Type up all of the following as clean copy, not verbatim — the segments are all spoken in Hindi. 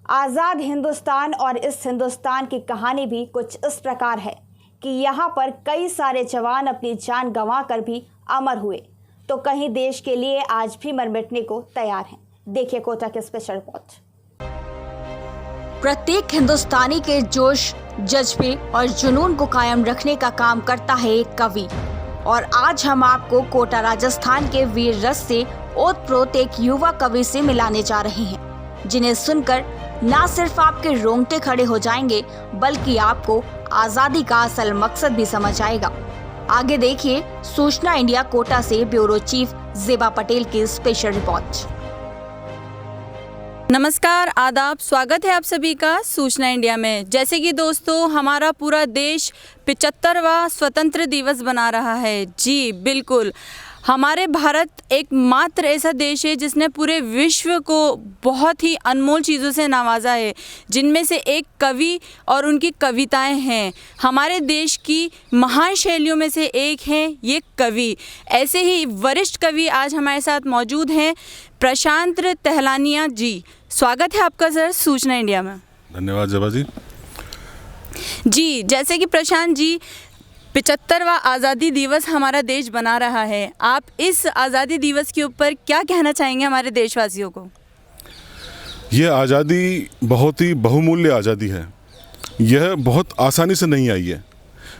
आज़ाद हिंदुस्तान और इस हिंदुस्तान की कहानी भी कुछ इस प्रकार है कि यहाँ पर कई सारे जवान अपनी जान गंवाकर भी अमर हुए, तो कहीं देश के लिए आज भी मर मिटने को तैयार हैं। देखिए कोटा की स्पेशल रिपोर्ट। प्रत्येक हिंदुस्तानी के जोश, जज्बे और जुनून को कायम रखने का काम करता है एक कवि, और आज हम आपको कोटा राजस्थान के वीर रस से ओतप्रोत एक युवा कवि से मिलाने जा रहे हैं, जिन्हें सुनकर न सिर्फ आपके रोंगटे खड़े हो जाएंगे बल्कि आपको आजादी का असल मकसद भी समझ आएगा। आगे देखिए सूचना इंडिया कोटा से ब्यूरो चीफ ज़ेबा पटेल की स्पेशल रिपोर्ट। नमस्कार, आदाब, स्वागत है आप सभी का सूचना इंडिया में। जैसे कि दोस्तों, हमारा पूरा देश 75वां स्वतंत्र दिवस बना रहा है। जी बिल्कुल, हमारे भारत एकमात्र ऐसा देश है जिसने पूरे विश्व को बहुत ही अनमोल चीज़ों से नवाजा है, जिनमें से एक कवि और उनकी कविताएं हैं। हमारे देश की महान शैलियों में से एक हैं ये कवि। ऐसे ही वरिष्ठ कवि आज हमारे साथ मौजूद हैं, प्रशांत टहलानिया जी। स्वागत है आपका सर सूचना इंडिया में। धन्यवाद ज़ेबा जी। जी, जैसे कि प्रशांत जी, 75वां आज़ादी दिवस हमारा देश बना रहा है। आप इस आज़ादी दिवस के ऊपर क्या कहना चाहेंगे हमारे देशवासियों को? ये आज़ादी बहुत ही बहुमूल्य आज़ादी है। यह बहुत आसानी से नहीं आई है।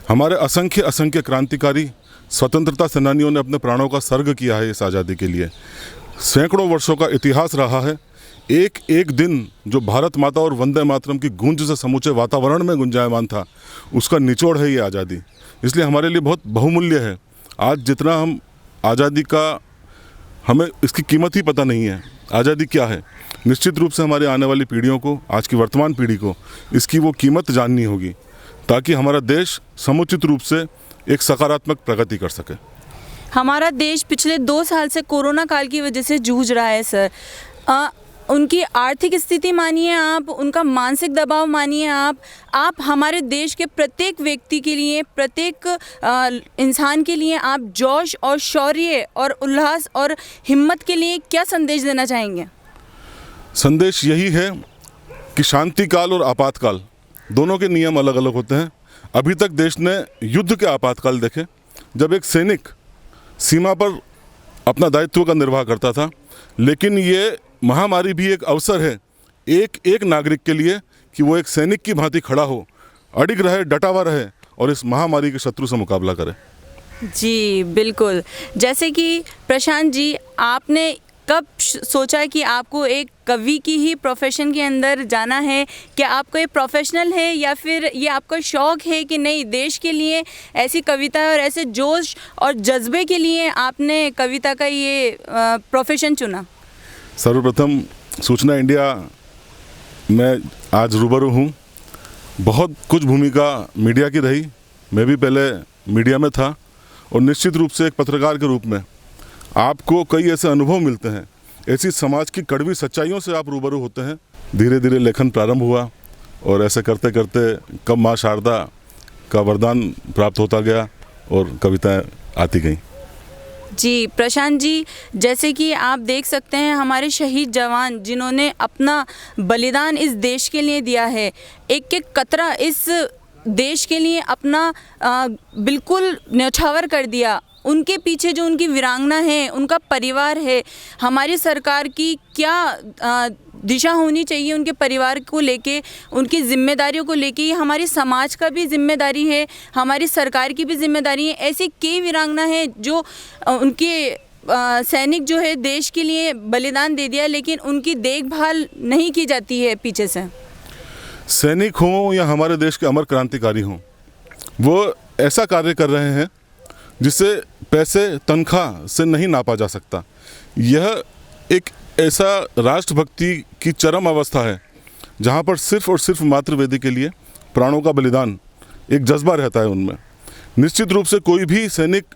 हमारे असंख्य क्रांतिकारी स्वतंत्रता सेनानियों ने अपने प्राणों का सर्ग किया है इस आज़ादी के लिए। सैकड़ों वर्षों का इतिहास रहा है। एक एक दिन जो भारत माता और वंदे मातरम की गूंज से समूचे वातावरण में गुंजायमान था, उसका निचोड़ है ये आज़ादी। इसलिए हमारे लिए बहुत बहुमूल्य है। आज जितना हम आज़ादी का, हमें इसकी कीमत ही पता नहीं है। आज़ादी क्या है? निश्चित रूप से हमारे आने वाली पीढ़ियों को, आज की वर्तमान पीढ़ी को इसकी वो कीमत जाननी होगी, ताकि हमारा देश समुचित रूप से एक सकारात्मक प्रगति कर सके। हमारा देश पिछले 2 साल से कोरोना काल की वजह से जूझ रहा है सर। उनकी आर्थिक स्थिति मानिए आप, उनका मानसिक दबाव मानिए आप हमारे देश के प्रत्येक व्यक्ति के लिए, प्रत्येक इंसान के लिए आप जोश और शौर्य और उल्लास और हिम्मत के लिए क्या संदेश देना चाहेंगे? संदेश यही है कि शांति काल और आपातकाल दोनों के नियम अलग अलग होते हैं। अभी तक देश ने युद्ध के आपातकाल देखे, जब एक सैनिक सीमा पर अपना दायित्व का निर्वाह करता था, लेकिन ये महामारी भी एक अवसर है एक नागरिक के लिए कि वो एक सैनिक की भांति खड़ा हो, अडिग रहे, डटा हुआ रहे और इस महामारी के शत्रु से मुकाबला करे। जी बिल्कुल। जैसे कि प्रशांत जी, आपने कब सोचा कि आपको एक कवि की ही प्रोफेशन के अंदर जाना है? क्या आपको ये प्रोफेशनल है या फिर ये आपका शौक़ है कि नहीं, देश के लिए ऐसी कविता और ऐसे जोश और जज्बे के लिए आपने कविता का ये प्रोफेशन चुना? सर्वप्रथम सूचना इंडिया में आज रूबरू हूँ। बहुत कुछ भूमिका मीडिया की रही। मैं भी पहले मीडिया में था और निश्चित रूप से एक पत्रकार के रूप में आपको कई ऐसे अनुभव मिलते हैं, ऐसी समाज की कड़वी सच्चाइयों से आप रूबरू होते हैं। धीरे धीरे लेखन प्रारंभ हुआ और ऐसे करते करते कब माँ शारदा का वरदान प्राप्त होता गया और कविताएं आती गईं। जी प्रशांत जी, जैसे कि आप देख सकते हैं, हमारे शहीद जवान जिन्होंने अपना बलिदान इस देश के लिए दिया है, एक एक कतरा इस देश के लिए अपना बिल्कुल न्यौछावर कर दिया। उनके पीछे जो उनकी वीरांगना है, उनका परिवार है, हमारी सरकार की क्या दिशा होनी चाहिए उनके परिवार को लेके, उनकी जिम्मेदारियों को लेके, ये हमारी समाज का भी जिम्मेदारी है, हमारी सरकार की भी जिम्मेदारी है। ऐसी कई वीरांगना है जो उनके सैनिक जो है देश के लिए बलिदान दे दिया, लेकिन उनकी देखभाल नहीं की जाती है पीछे से। सैनिक हों या हमारे देश के अमर क्रांतिकारी हों, वो ऐसा कार्य कर रहे हैं जिसे पैसे, तनख्वाह से नहीं नापा जा सकता। यह एक ऐसा राष्ट्रभक्ति की चरम अवस्था है जहाँ पर सिर्फ और सिर्फ मातृवेदी के लिए प्राणों का बलिदान एक जज्बा रहता है उनमें। निश्चित रूप से कोई भी सैनिक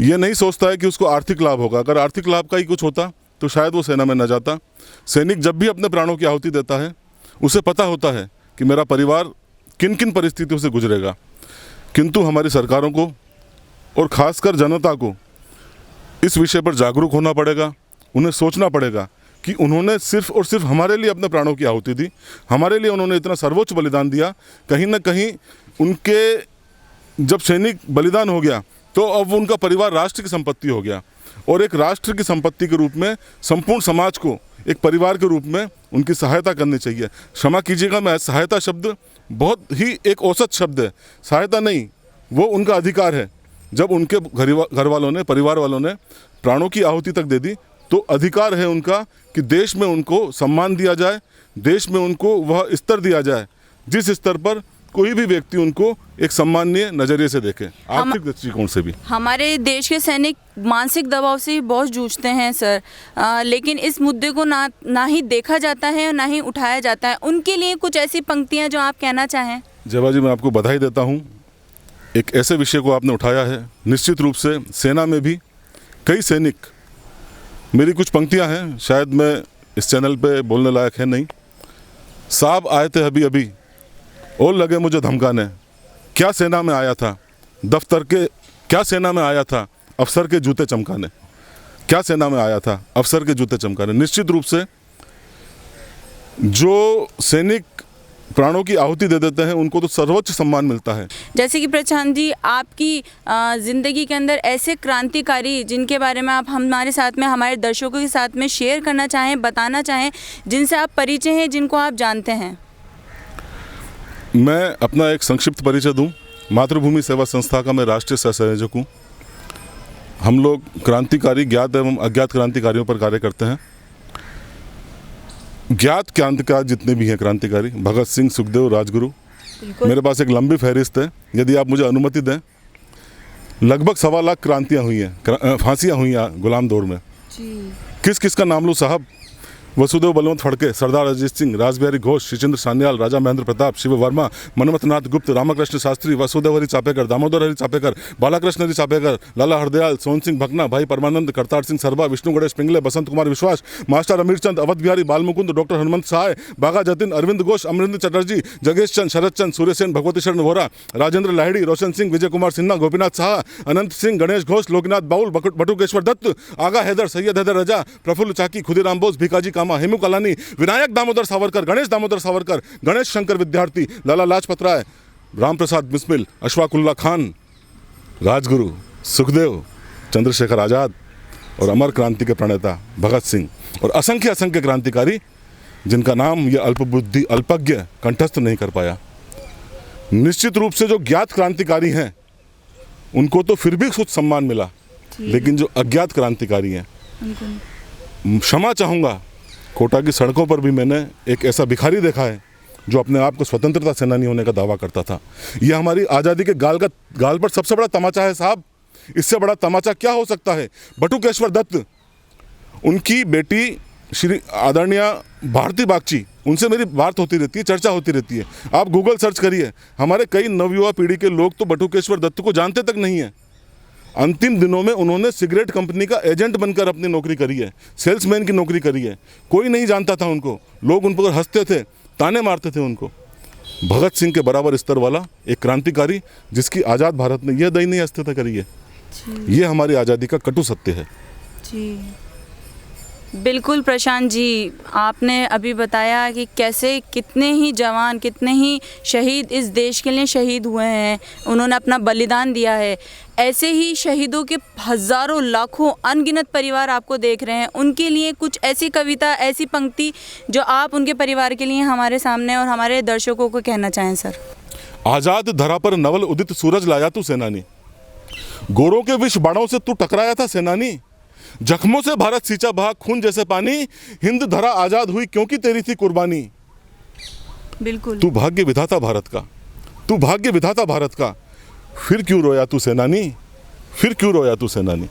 ये नहीं सोचता है कि उसको आर्थिक लाभ होगा। अगर आर्थिक लाभ का ही कुछ होता तो शायद वो सेना में न जाता। सैनिक जब भी अपने प्राणों की आहुति देता है, उसे पता होता है कि मेरा परिवार किन किन परिस्थितियों से गुजरेगा। किंतु हमारी सरकारों को और ख़ासकर जनता को इस विषय पर जागरूक होना पड़ेगा। उन्हें सोचना पड़ेगा कि उन्होंने सिर्फ और सिर्फ हमारे लिए अपने प्राणों की आहुति दी, हमारे लिए उन्होंने इतना सर्वोच्च बलिदान दिया। कहीं ना कहीं उनके जब सैनिक बलिदान हो गया तो अब उनका परिवार राष्ट्र की संपत्ति हो गया, और एक राष्ट्र की संपत्ति के रूप में संपूर्ण समाज को एक परिवार के रूप में उनकी सहायता करनी चाहिए। क्षमा कीजिएगा, मैं सहायता शब्द बहुत ही एक औसत शब्द है, सहायता नहीं, वो उनका अधिकार है। जब उनके घर वालों ने, परिवार वालों ने प्राणों की आहुति तक दे दी तो अधिकार है उनका कि देश में उनको सम्मान दिया जाए, देश में उनको वह स्तर दिया जाए जिस स्तर पर कोई भी व्यक्ति उनको एक सम्मानीय नज़रिए से देखे, आर्थिक दृष्टिकोण से भी। हमारे देश के सैनिक मानसिक दबाव से बहुत जूझते हैं सर, लेकिन इस मुद्दे को ना ही देखा जाता है और ना ही उठाया जाता है। उनके लिए कुछ ऐसी पंक्तियां जो आप कहना चाहें। जवा जी, मैं आपको बधाई देता हूँ, एक ऐसे विषय को आपने उठाया है। निश्चित रूप से सेना में भी कई सैनिक, मेरी कुछ पंक्तियां हैं, शायद मैं इस चैनल पे बोलने लायक है नहीं। साहब आए थे अभी अभी और लगे मुझे धमकाने, क्या सेना में आया था दफ्तर के, क्या सेना में आया था अफसर के जूते चमकाने, क्या सेना में आया था अफसर के जूते चमकाने। निश्चित रूप से जो सैनिक प्राणों की आहुति दे देते हैं उनको तो सर्वोच्च सम्मान मिलता है। जैसे कि प्रशांत जी, आपकी ज़िंदगी के अंदर ऐसे क्रांतिकारी जिनके बारे में आप हमारे साथ में, हमारे दर्शकों के साथ में शेयर करना चाहें, बताना चाहें, जिनसे आप परिचय हैं, जिनको आप जानते हैं। मैं अपना एक संक्षिप्त परिचय दूं। मातृभूमि सेवा संस्था का मैं राष्ट्रीय सह संयोजक हूँ। हम लोग क्रांतिकारी, ज्ञात एवं अज्ञात क्रांतिकारियों पर कार्य करते हैं। ज्ञात क्रांतिकार जितने भी हैं क्रांतिकारी, भगत सिंह, सुखदेव, राजगुरु, मेरे पास एक लंबी फहरिस्त है, यदि आप मुझे अनुमति दें। लगभग 1.25 लाख क्रांतियाँ हुई हैं, फांसियाँ हुई हैं गुलाम दौर में। किस किस का नाम लूँ साहब? वसुदेव बलवंत फड़के, सरदार अजीत सिंह, रासबिहारी घोष, शिचेंद्र सान्याल, राजा महेंद्र प्रताप, शिव वर्मा, मनमथनाथ गुप्त, रामकृष्ण शास्त्री, वसुदेव हरि चापेकर, दामोदर हरि चापेकर, बालाकृष्ण हरि चापेकर, लाला हरदयाल, सोहन सिंह भकना, भाई परमानंद, करतार सिंह सरबा, विष्णु गणेश पिंगले, बसंत कुमार विश्वास, मास्टर अमीरचंद, अवध बिहारी, बालमुकुंद, डॉक्टर हनुमंत सहाय, बागा जतिन, अरविंद घोष, अमरिंद चटर्जी, जगेश चंद, शरद चंद, सूर्य सेन, भगवती शरण वोरा, राजेंद्र लाहिड़ी, रोशन सिंह, विजय कुमार सिन्हा, गोपीनाथ साहा, अनंत सिंह, गणेश घोष, लोकनाथ बाउल, बटुकेश्वर दत्त, आगा हैदर, सैयद हैदर रजा, प्रफुल्ल चाकी, खुदीराम बोस, भिकाजी कामा, हेमू कलानी, विनायक दामोदर सावरकर, गणेश दामोदर सावरकर, गणेश शंकर विद्यार्थी, लाला लाजपत राय, राम प्रसाद बिस्मिल, अशफाकुल्ला खान, राजगुरु, सुखदेव, चंद्रशेखर आज़ाद और अमर क्रांति के प्रणेता भगत सिंह और असंख्य असंख्य क्रांतिकारी जिनका नाम ये अल्पबुद्धि, अल्पज्ञ कंठस्थ नहीं कर पाया। निश्चित रूप से जो ज्ञात क्रांतिकारी हैं उनको तो फिर भी कुछ सम्मान मिला, लेकिन जो अज्ञात क्रांतिकारी हैं, क्षमा चाहूँगा, कोटा की सड़कों पर भी मैंने एक ऐसा भिखारी देखा है जो अपने आप को स्वतंत्रता सेनानी होने का दावा करता था। यह हमारी आज़ादी के गाल पर सबसे बड़ा तमाचा है साहब। इससे बड़ा तमाचा क्या हो सकता है? बटुकेश्वर दत्त, उनकी बेटी श्री आदरणीय भारती बागची, उनसे मेरी बात होती रहती है, चर्चा होती रहती है। आप गूगल सर्च करिए, हमारे कई नवयुवा पीढ़ी के लोग तो बटुकेश्वर दत्त को जानते तक नहीं है। अंतिम दिनों में उन्होंने सिगरेट कंपनी का एजेंट बनकर अपनी नौकरी करी है, सेल्समैन की नौकरी करी है। कोई नहीं जानता था उनको, लोग उन पर हंसते थे, ताने मारते थे उनको। भगत सिंह के बराबर स्तर वाला एक क्रांतिकारी जिसकी आज़ाद भारत ने यह दयनीय हस्तता करी है, ये हमारी आज़ादी का कटु सत्य है। जी बिल्कुल प्रशांत जी, आपने अभी बताया कि कैसे कितने ही जवान, कितने ही शहीद इस देश के लिए शहीद हुए हैं, उन्होंने अपना बलिदान दिया है। ऐसे ही शहीदों के हज़ारों लाखों अनगिनत परिवार आपको देख रहे हैं, उनके लिए कुछ ऐसी कविता, ऐसी पंक्ति जो आप उनके परिवार के लिए हमारे सामने और हमारे दर्शकों को कहना चाहें सर। आज़ाद धरा पर नवल उदित सूरज लाया तू सेनानी, गोरों के विष बाणों से तू टकराया था सेनानी, जख्मों से भारत सींचा बहा खून जैसे पानी, हिंद धरा आज़ाद हुई क्योंकि तेरी थी कुर्बानी। बिल्कुल, तू भाग्य विधाता भारत का, तू भाग्य विधाता भारत का, फिर क्यों रोया तू सेनानी, फिर क्यों रोया तू सेनानी।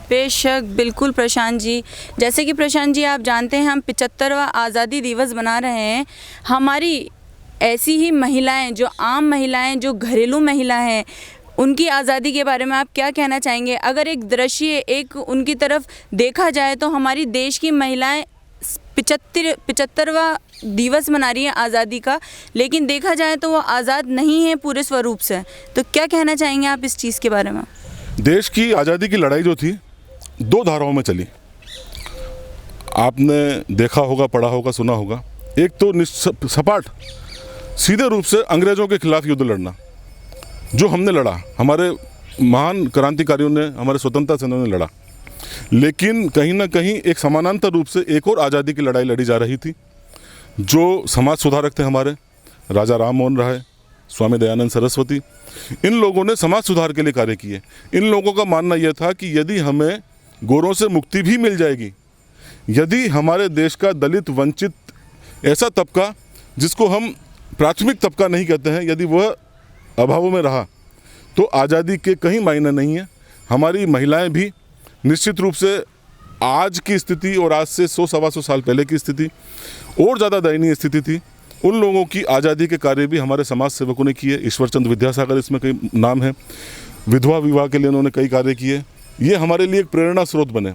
बेशक, बिल्कुल प्रशांत जी। जैसे कि प्रशांत जी आप जानते हैं हम 75वां आज़ादी दिवस मना रहे हैं। हमारी ऐसी ही महिलाएं, जो आम महिलाएं, जो घरेलू महिला हैं, उनकी आज़ादी के बारे में आप क्या कहना चाहेंगे? अगर एक दृश्य, एक उनकी तरफ देखा जाए तो हमारी देश की महिलाएं 75वां दिवस मना रही हैं आज़ादी का, लेकिन देखा जाए तो वो आज़ाद नहीं है पूरे स्वरूप से। तो क्या कहना चाहेंगे आप इस चीज़ के बारे में? देश की आज़ादी की लड़ाई जो थी 2 धाराओं में चली। आपने देखा होगा, पढ़ा होगा, सुना होगा। एक तो सपाट सीधे रूप से अंग्रेज़ों के खिलाफ युद्ध लड़ना, जो हमने लड़ा, हमारे महान क्रांतिकारियों ने, हमारे स्वतंत्रता सेनानियों ने लड़ा। लेकिन कहीं ना कहीं एक समानांतर रूप से एक और आज़ादी की लड़ाई लड़ी जा रही थी। जो समाज सुधारक थे हमारे, राजा राम मोहन राय, स्वामी दयानंद सरस्वती, इन लोगों ने समाज सुधार के लिए कार्य किए। इन लोगों का मानना यह था कि यदि हमें गोरों से मुक्ति भी मिल जाएगी, यदि हमारे देश का दलित, वंचित, ऐसा तबका जिसको हम प्राथमिक तबका नहीं कहते हैं, यदि वह अभाव में रहा तो आज़ादी के कहीं मायने नहीं है। हमारी महिलाएं भी निश्चित रूप से आज की स्थिति और आज से 100-125 साल पहले की स्थिति और ज़्यादा दयनीय स्थिति थी। उन लोगों की आज़ादी के कार्य भी हमारे समाज सेवकों ने किए। ईश्वरचंद्र विद्यासागर इसमें कई नाम है। विधवा विवाह के लिए उन्होंने कई कार्य किए। ये हमारे लिए एक प्रेरणा स्रोत बने।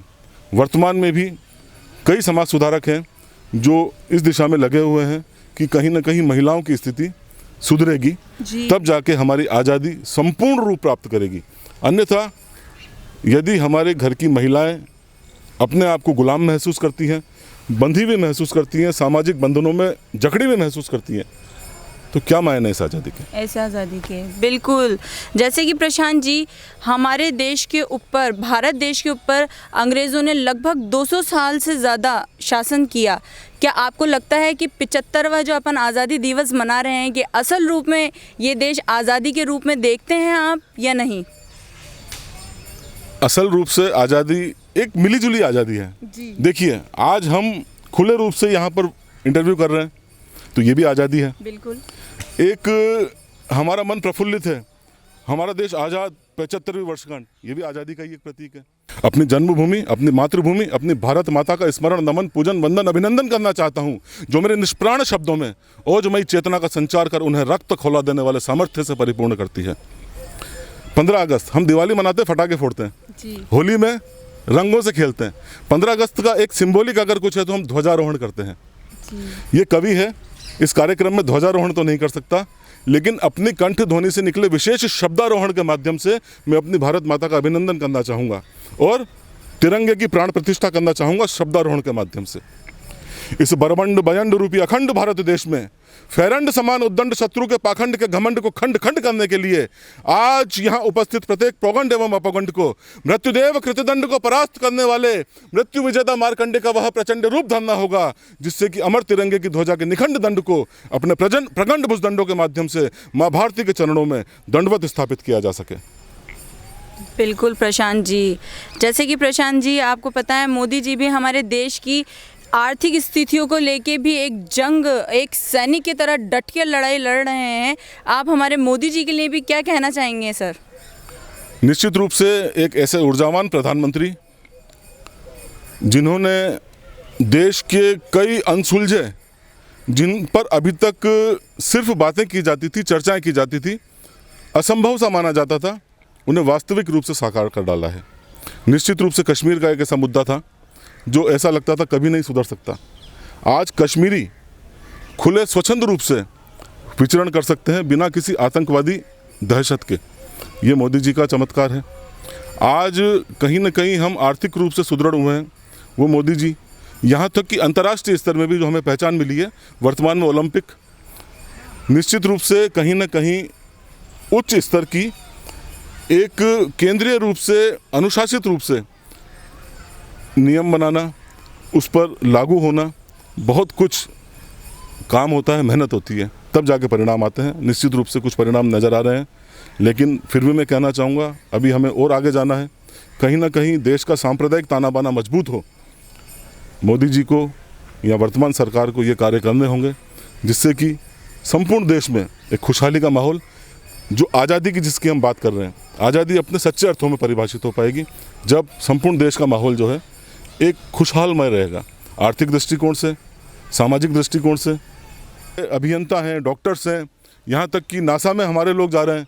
वर्तमान में भी कई समाज सुधारक हैं जो इस दिशा में लगे हुए हैं कि कहीं ना कहीं महिलाओं की स्थिति सुधरेगी, तब जाके हमारी आज़ादी संपूर्ण रूप प्राप्त करेगी। अन्यथा यदि हमारे घर की महिलाएं अपने आप को गुलाम महसूस करती हैं, बंधी हुई महसूस करती हैं, सामाजिक बंधनों में जकड़ी हुई महसूस करती हैं, तो क्या मायने इस आज़ादी के? ऐसे आज़ादी के बिल्कुल। जैसे कि प्रशांत जी, हमारे देश के ऊपर, भारत देश के ऊपर अंग्रेज़ों ने लगभग 200 साल से ज़्यादा शासन किया। क्या आपको लगता है कि 75वां जो अपन आज़ादी दिवस मना रहे हैं कि असल रूप में ये देश आज़ादी के रूप में देखते हैं आप या नहीं? असल रूप से आज़ादी एक मिलीजुली आज़ादी है। देखिए, आज हम खुले रूप से यहाँ पर इंटरव्यू कर रहे हैं, तो ये भी आज़ादी है। बिल्कुल। एक हमारा मन प्रफुल्लित है, हमारा देश आज़ाद, 75वीं वर्षगांठ, ये भी आज़ादी का ही एक प्रतीक है। अपनी जन्मभूमि, अपनी मातृभूमि, अपनी भारत माता का स्मरण, नमन, पूजन, वंदन, अभिनंदन करना चाहता हूँ, जो मेरे निष्प्राण शब्दों में ओजमयी चेतना का संचार कर उन्हें रक्त खौला देने वाले सामर्थ्य से परिपूर्ण करती है। 15 अगस्त हम दिवाली मनाते, फटाके फोड़ते हैं, होली में रंगों से खेलते हैं। 15 अगस्त का एक सिंबॉलिक अगर कुछ है तो हम ध्वजारोहण करते हैं। ये कवि है, इस कार्यक्रम में ध्वजारोहण तो नहीं कर सकता, लेकिन अपनी कंठ ध्वनि से निकले विशेष शब्दारोहण के माध्यम से मैं अपनी भारत माता का अभिनंदन करना चाहूँगा और तिरंगे की प्राण प्रतिष्ठा करना चाहूँगा शब्दारोहण के माध्यम से। इस बरबंड बयंड रूपी अखंड भारत देश में फैरंड समान उद्दंड शत्रु के पाखंड के घमंड को खंड खंड करने के लिए आज यहाँ उपस्थित प्रत्येक पौगंड एवं अपगंड को, मृत्युदेव कृतदंड को परास्त करने वाले मृत्यु विजेता मार्कंडे का वह प्रचंड रूप धरना होगा, जिससे कि अमर तिरंगे की ध्वजा के निखंड दंड को अपने प्रगंड भुजदंडों के माध्यम से माँ भारती के चरणों में दंडवत स्थापित किया जा सके। बिल्कुल प्रशांत जी, जैसे कि प्रशांत जी आपको पता है, मोदी जी भी हमारे देश की आर्थिक स्थितियों को लेके भी एक सैनिक की तरह डट के लड़ाई लड़ रहे हैं। आप हमारे मोदी जी के लिए भी क्या कहना चाहेंगे सर? निश्चित रूप से एक ऐसे ऊर्जावान प्रधानमंत्री जिन्होंने देश के कई अनसुलझे, जिन पर अभी तक सिर्फ बातें की जाती थी, चर्चाएं की जाती थी, असंभव सा माना जाता था, उन्हें वास्तविक रूप से साकार कर डाला है। निश्चित रूप से कश्मीर का एक ऐसा मुद्दा था जो ऐसा लगता था कभी नहीं सुधर सकता। आज कश्मीरी खुले स्वच्छंद रूप से विचरण कर सकते हैं बिना किसी आतंकवादी दहशत के। ये मोदी जी का चमत्कार है। आज कहीं ना कहीं हम आर्थिक रूप से सुदृढ़ हुए हैं, वो मोदी जी। यहाँ तक कि अंतर्राष्ट्रीय स्तर में भी जो हमें पहचान मिली है, वर्तमान में ओलंपिक, निश्चित रूप से कहीं ना कहीं उच्च स्तर की एक केंद्रीय रूप से, अनुशासित रूप से नियम बनाना, उस पर लागू होना, बहुत कुछ काम होता है, मेहनत होती है, तब जाके परिणाम आते हैं। निश्चित रूप से कुछ परिणाम नज़र आ रहे हैं, लेकिन फिर भी मैं कहना चाहूँगा अभी हमें और आगे जाना है। कहीं ना कहीं देश का सांप्रदायिक ताना बाना मजबूत हो, मोदी जी को या वर्तमान सरकार को ये कार्य करने होंगे, जिससे कि संपूर्ण देश में एक खुशहाली का माहौल, जो आज़ादी की जिसकी हम बात कर रहे हैं, आज़ादी अपने सच्चे अर्थों में परिभाषित हो पाएगी जब संपूर्ण देश का माहौल जो है एक खुशहालमय रहेगा। आर्थिक दृष्टिकोण से, सामाजिक दृष्टिकोण से, अभियंता हैं, डॉक्टर्स हैं, यहाँ तक कि नासा में हमारे लोग जा रहे हैं,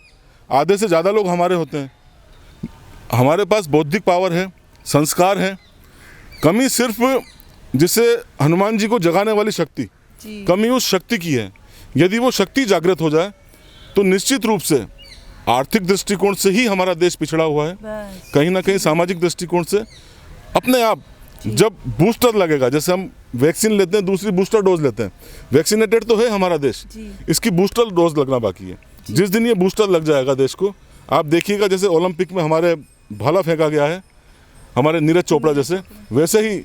आधे से ज़्यादा लोग हमारे होते हैं। हमारे पास बौद्धिक पावर है, संस्कार है। कमी सिर्फ जिसे हनुमान जी को जगाने वाली शक्ति, कमी उस शक्ति की है। यदि वो शक्ति जागृत हो जाए तो निश्चित रूप से आर्थिक दृष्टिकोण से ही हमारा देश पिछड़ा हुआ है, कहीं ना कहीं सामाजिक दृष्टिकोण से अपने आप जब बूस्टर लगेगा, जैसे हम वैक्सीन लेते हैं, दूसरी बूस्टर डोज लेते हैं, वैक्सीनेटेड तो है हमारा देश, इसकी बूस्टर डोज लगना बाकी है। जिस दिन ये बूस्टर लग जाएगा देश को, आप देखिएगा जैसे ओलंपिक में हमारे भाला फेंका गया है हमारे नीरज चोपड़ा जैसे, वैसे ही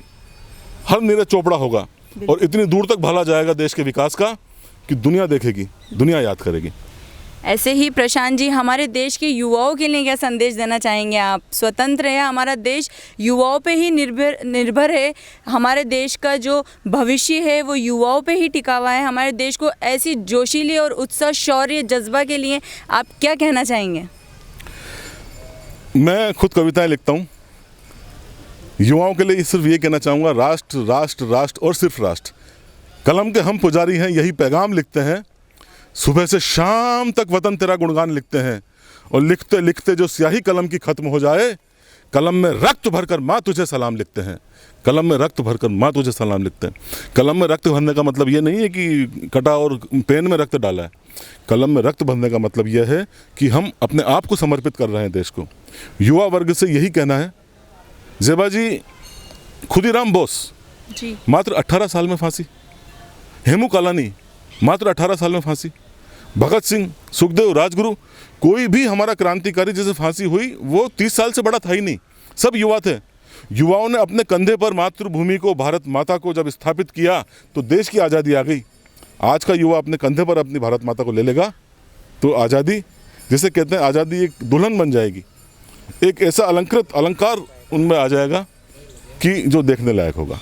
हर नीरज चोपड़ा होगा और इतनी दूर तक भाला जाएगा देश के विकास का कि दुनिया देखेगी, दुनिया याद करेगी। ऐसे ही प्रशांत जी, हमारे देश के युवाओं के लिए क्या संदेश देना चाहेंगे आप? स्वतंत्र है हमारा देश, युवाओं पे ही निर्भर है। हमारे देश का जो भविष्य है वो युवाओं पे ही टिका हुआ है। हमारे देश को ऐसी जोशीली और उत्साह, शौर्य, जज्बा के लिए आप क्या कहना चाहेंगे? मैं खुद कविताएं लिखता हूँ। युवाओं के लिए सिर्फ ये कहना चाहूँगा, राष्ट्र राष्ट्र राष्ट्र और सिर्फ राष्ट्र। कलम के हम पुजारी हैं, यही पैगाम लिखते हैं। सुबह से शाम तक वतन तेरा गुणगान लिखते हैं और लिखते लिखते जो स्याही कलम की खत्म हो जाए, कलम में रक्त भरकर माँ तुझे सलाम लिखते हैं। कलम में रक्त भरकर माँ तुझे सलाम लिखते हैं। कलम में रक्त भरने का मतलब ये नहीं है कि कटा और पेन में रक्त डाला है। कलम में रक्त भरने का मतलब यह है कि हम अपने आप को समर्पित कर रहे हैं देश को। युवा वर्ग से यही कहना है। जेबा जी, खुदीराम बोस जी मात्र 18 साल में फांसी, हेमू कालानी मात्र 18 साल में फांसी, भगत सिंह, सुखदेव, राजगुरु, कोई भी हमारा क्रांतिकारी जैसे फांसी हुई वो 30 साल से बड़ा था ही नहीं, सब युवा थे। युवाओं ने अपने कंधे पर मातृभूमि को, भारत माता को जब स्थापित किया तो देश की आज़ादी आ गई। आज का युवा अपने कंधे पर अपनी भारत माता को ले लेगा तो आज़ादी, जिसे कहते हैं आज़ादी, एक दुल्हन बन जाएगी। एक ऐसा अलंकार उनमें आ जाएगा कि जो देखने लायक होगा।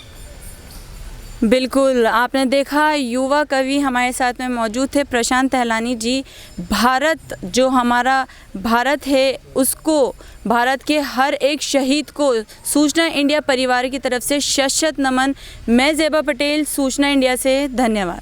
बिल्कुल, आपने देखा युवा कवि हमारे साथ में मौजूद थे प्रशांत तहलानी जी। भारत जो हमारा भारत है, उसको, भारत के हर एक शहीद को सूचना इंडिया परिवार की तरफ से शत-शत नमन। मैं ज़ेबा पटेल, सूचना इंडिया से, धन्यवाद।